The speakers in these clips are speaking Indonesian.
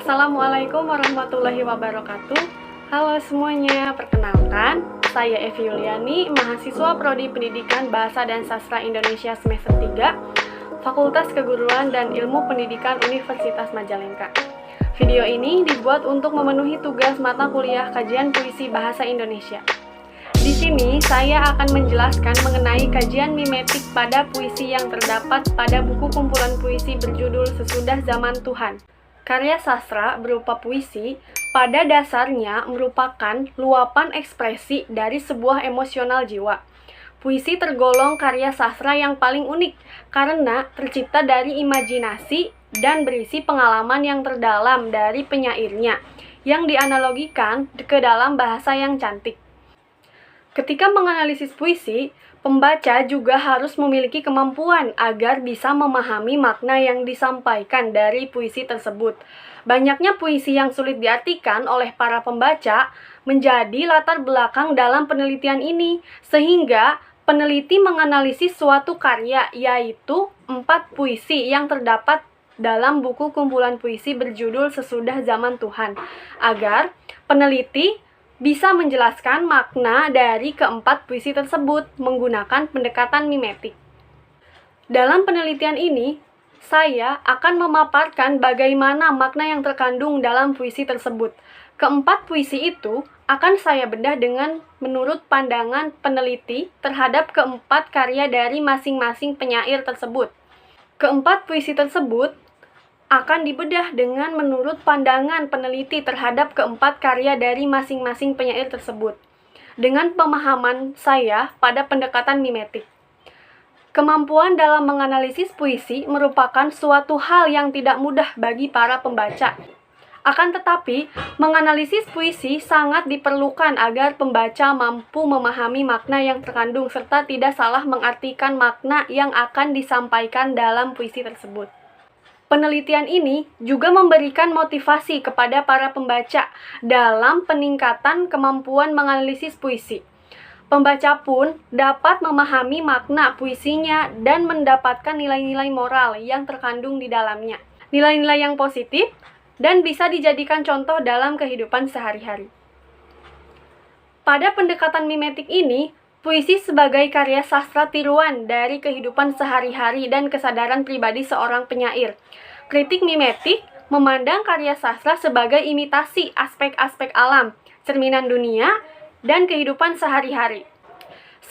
Assalamualaikum warahmatullahi wabarakatuh. Halo semuanya, perkenalkan, saya Evi Yuliani, mahasiswa Prodi Pendidikan Bahasa dan Sastra Indonesia semester 3, Fakultas Keguruan dan Ilmu Pendidikan Universitas Majalengka. Video ini dibuat untuk memenuhi tugas mata kuliah kajian puisi bahasa Indonesia. Di sini saya akan menjelaskan mengenai kajian mimetik pada puisi yang terdapat pada buku kumpulan puisi berjudul Sesudah Zaman Tuhan. Karya sastra berupa puisi pada dasarnya merupakan luapan ekspresi dari sebuah emosional jiwa. Puisi tergolong karya sastra yang paling unik karena tercipta dari imajinasi dan berisi pengalaman yang terdalam dari penyairnya yang dianalogikan ke dalam bahasa yang cantik. Ketika menganalisis puisi, pembaca juga harus memiliki kemampuan agar bisa memahami makna yang disampaikan dari puisi tersebut. Banyaknya puisi yang sulit diartikan oleh para pembaca menjadi latar belakang dalam penelitian ini, sehingga peneliti menganalisis suatu karya, yaitu 4 puisi yang terdapat dalam buku kumpulan puisi berjudul Sesudah Zaman Tuhan, agar peneliti bisa menjelaskan makna dari keempat puisi tersebut menggunakan pendekatan mimetik. Dalam penelitian ini, saya akan memaparkan bagaimana makna yang terkandung dalam puisi tersebut. Keempat puisi itu akan saya bedah dengan menurut pandangan peneliti terhadap keempat karya dari masing-masing penyair tersebut. Keempat puisi tersebut akan dibedah dengan menurut pandangan peneliti terhadap keempat karya dari masing-masing penyair tersebut, dengan pemahaman saya pada pendekatan mimetik. Kemampuan dalam menganalisis puisi merupakan suatu hal yang tidak mudah bagi para pembaca. Akan tetapi, menganalisis puisi sangat diperlukan agar pembaca mampu memahami makna yang terkandung serta tidak salah mengartikan makna yang akan disampaikan dalam puisi tersebut. Penelitian ini juga memberikan motivasi kepada para pembaca dalam peningkatan kemampuan menganalisis puisi. Pembaca pun dapat memahami makna puisinya dan mendapatkan nilai-nilai moral yang terkandung di dalamnya. Nilai-nilai yang positif dan bisa dijadikan contoh dalam kehidupan sehari-hari. Pada pendekatan mimetik ini, puisi sebagai karya sastra tiruan dari kehidupan sehari-hari dan kesadaran pribadi seorang penyair. Kritik mimetik memandang karya sastra sebagai imitasi aspek-aspek alam, cerminan dunia, dan kehidupan sehari-hari.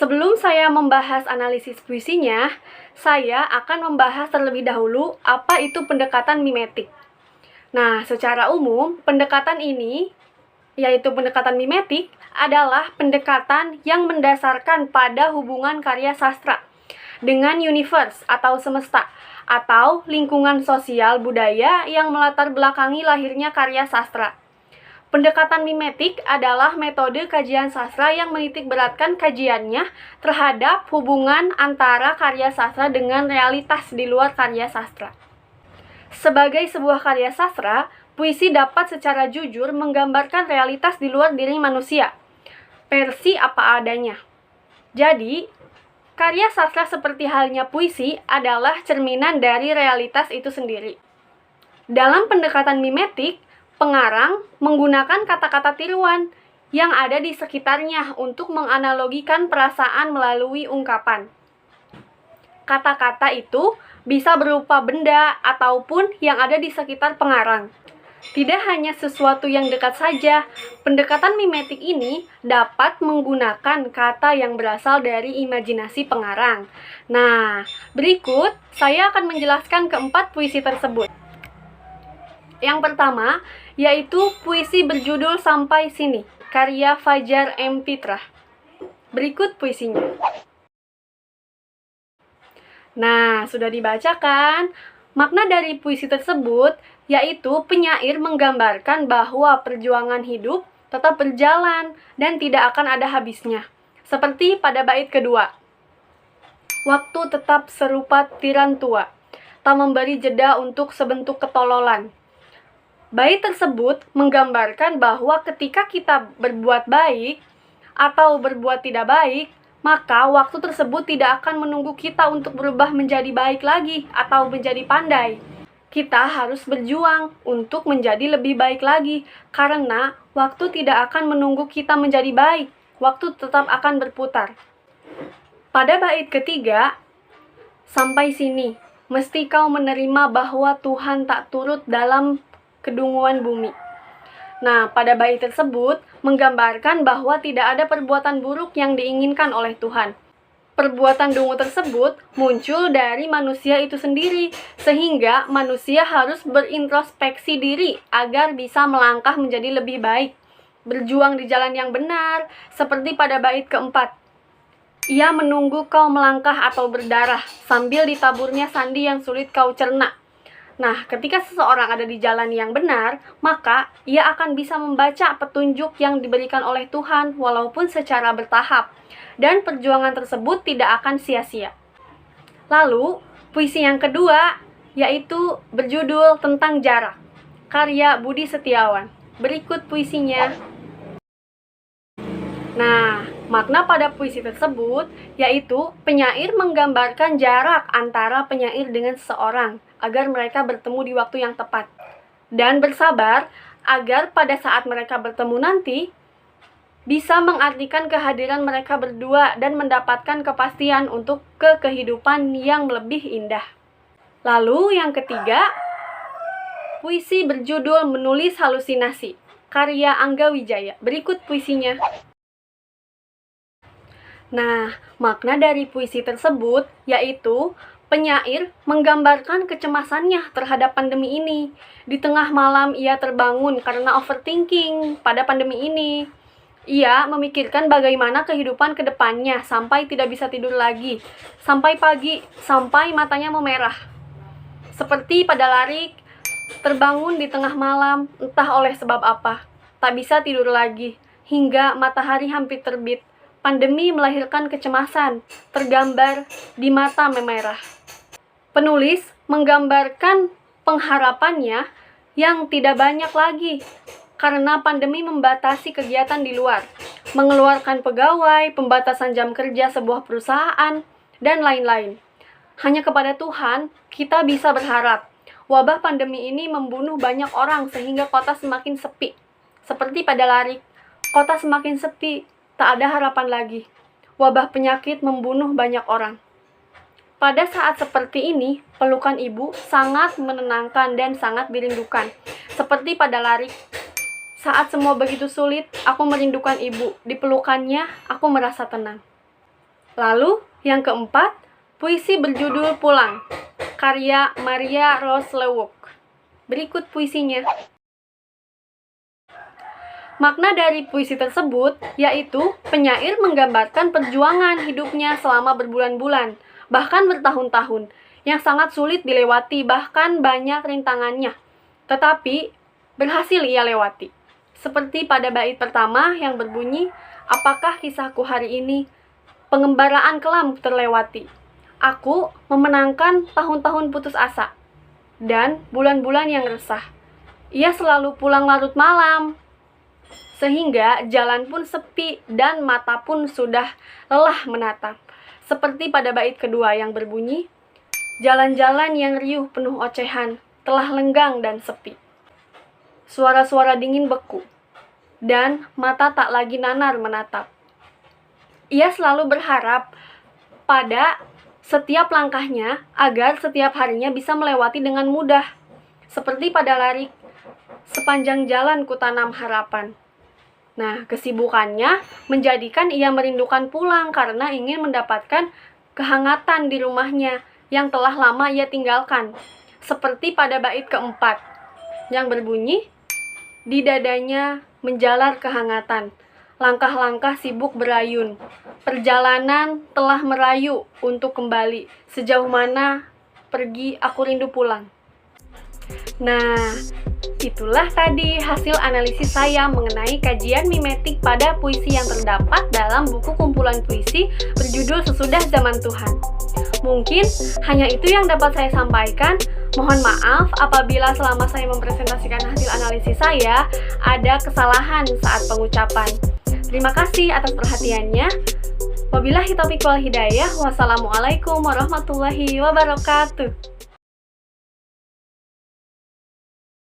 Sebelum saya membahas analisis puisinya, saya akan membahas terlebih dahulu apa itu pendekatan mimetik. Nah, secara umum, pendekatan ini, yaitu pendekatan mimetik, adalah pendekatan yang mendasarkan pada hubungan karya sastra dengan universe atau semesta, atau lingkungan sosial budaya yang melatar belakangi lahirnya karya sastra. Pendekatan mimetik adalah metode kajian sastra yang menitik beratkan kajiannya terhadap hubungan antara karya sastra dengan realitas di luar karya sastra. Sebagai sebuah karya sastra, puisi dapat secara jujur menggambarkan realitas di luar diri manusia, versi apa adanya. Jadi, karya sastra seperti halnya puisi adalah cerminan dari realitas itu sendiri. Dalam pendekatan mimetik, pengarang menggunakan kata-kata tiruan yang ada di sekitarnya untuk menganalogikan perasaan melalui ungkapan. Kata-kata itu bisa berupa benda ataupun yang ada di sekitar pengarang. Tidak hanya sesuatu yang dekat saja, pendekatan mimetik ini dapat menggunakan kata yang berasal dari imajinasi pengarang. Nah, berikut saya akan menjelaskan keempat puisi tersebut. Yang pertama, yaitu puisi berjudul Sampai Sini, karya Fajar M. Fitrah. Berikut puisinya. Nah, sudah dibacakan. Makna dari puisi tersebut yaitu penyair menggambarkan bahwa perjuangan hidup tetap berjalan dan tidak akan ada habisnya. Seperti pada bait kedua. Waktu tetap serupa tiran tua, tak memberi jeda untuk sebentuk ketololan. Bait tersebut menggambarkan bahwa ketika kita berbuat baik atau berbuat tidak baik, maka waktu tersebut tidak akan menunggu kita untuk berubah menjadi baik lagi atau menjadi pandai. Kita harus berjuang untuk menjadi lebih baik lagi, karena waktu tidak akan menunggu kita menjadi baik. Waktu tetap akan berputar. Pada bait ketiga, sampai sini, mesti kau menerima bahwa Tuhan tak turut dalam kedunguan bumi. Nah, pada bait tersebut menggambarkan bahwa tidak ada perbuatan buruk yang diinginkan oleh Tuhan. Perbuatan dungu tersebut muncul dari manusia itu sendiri, sehingga manusia harus berintrospeksi diri agar bisa melangkah menjadi lebih baik, berjuang di jalan yang benar, seperti pada bait keempat. Ia menunggu kau melangkah atau berdarah, sambil ditaburnya sandi yang sulit kau cerna. Nah, ketika seseorang ada di jalan yang benar, maka ia akan bisa membaca petunjuk yang diberikan oleh Tuhan walaupun secara bertahap, dan perjuangan tersebut tidak akan sia-sia. Lalu, puisi yang kedua yaitu berjudul Tentang Jarak, karya Budi Setiawan. Berikut puisinya. Nah, makna pada puisi tersebut yaitu penyair menggambarkan jarak antara penyair dengan seseorang agar mereka bertemu di waktu yang tepat, dan bersabar agar pada saat mereka bertemu nanti bisa mengartikan kehadiran mereka berdua dan mendapatkan kepastian untuk kehidupan yang lebih indah. Lalu yang ketiga, puisi berjudul Menulis Halusinasi, karya Angga Wijaya. Berikut puisinya. Nah, makna dari puisi tersebut yaitu penyair menggambarkan kecemasannya terhadap pandemi ini. Di tengah malam ia terbangun karena overthinking pada pandemi ini. Ia memikirkan bagaimana kehidupan ke depannya sampai tidak bisa tidur lagi, sampai pagi, sampai matanya memerah. Seperti pada Larik, terbangun di tengah malam, entah oleh sebab apa, tak bisa tidur lagi, hingga matahari hampir terbit. Pandemi melahirkan kecemasan, tergambar di mata memerah. Penulis menggambarkan pengharapannya yang tidak banyak lagi, karena pandemi membatasi kegiatan di luar, mengeluarkan pegawai, pembatasan jam kerja sebuah perusahaan, dan lain-lain. Hanya kepada Tuhan kita bisa berharap. Wabah pandemi ini membunuh banyak orang sehingga kota semakin sepi. Seperti pada Larik, kota semakin sepi, tak ada harapan lagi. Wabah penyakit membunuh banyak orang. Pada saat seperti ini, pelukan ibu sangat menenangkan dan sangat dirindukan. Seperti pada Larik, saat semua begitu sulit, aku merindukan ibu. Di pelukannya, aku merasa tenang. Lalu, yang keempat, puisi berjudul Pulang, karya Maria Rose Lewok. Berikut puisinya. Makna dari puisi tersebut yaitu penyair menggambarkan perjuangan hidupnya selama berbulan-bulan, bahkan bertahun-tahun, yang sangat sulit dilewati, bahkan banyak rintangannya. Tetapi, berhasil ia lewati. Seperti pada bait pertama yang berbunyi, apakah kisahku hari ini? Pengembaraan kelam terlewati. Aku memenangkan tahun-tahun putus asa dan bulan-bulan yang resah. Ia selalu pulang larut malam, sehingga jalan pun sepi dan mata pun sudah lelah menatap. Seperti pada bait kedua yang berbunyi, jalan-jalan yang riuh penuh ocehan telah lenggang dan sepi. Suara-suara dingin beku, dan mata tak lagi nanar menatap. Ia selalu berharap pada setiap langkahnya agar setiap harinya bisa melewati dengan mudah. Seperti pada Larik, sepanjang jalan kutanam harapan. Nah, kesibukannya menjadikan ia merindukan pulang karena ingin mendapatkan kehangatan di rumahnya yang telah lama ia tinggalkan. Seperti pada bait keempat yang berbunyi, di dadanya menjalar kehangatan, langkah-langkah sibuk berayun, perjalanan telah merayu untuk kembali, sejauh mana pergi aku rindu pulang. Nah, itulah tadi hasil analisis saya mengenai kajian mimetik pada puisi yang terdapat dalam buku kumpulan puisi berjudul Sesudah Zaman Tuhan. Mungkin hanya itu yang dapat saya sampaikan. Mohon maaf apabila selama saya mempresentasikan hasil analisis saya ada kesalahan saat pengucapan. Terima kasih atas perhatiannya. Wabillahi taufiq wal hidayah. Wassalamualaikum warahmatullahi wabarakatuh.